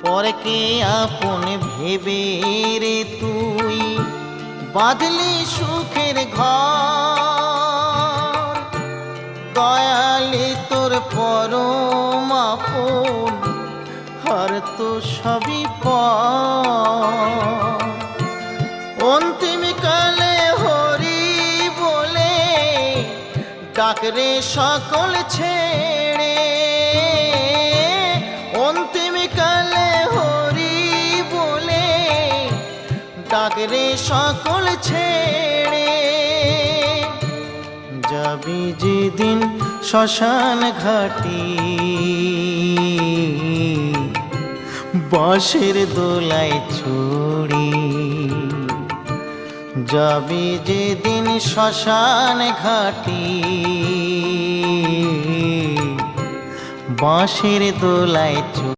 পরকে আপন ভেবে রে তুই বাঁধলি সুখের ঘর। দয়ালি তোর পরম আপন, আর তো সবই পর। অন্তিম কালে হরি বলে ডাকরে সকল ছেড়ে। অন্তিম কালে হরি বলে ডাকরে সকল ছেড়ে। যাবি যেদিন শ্মশান ঘাটি, বাঁশের দোলায় ছড়ি। যাবি যেদিন শ্মশান ঘাটি, বাঁশের দোলায়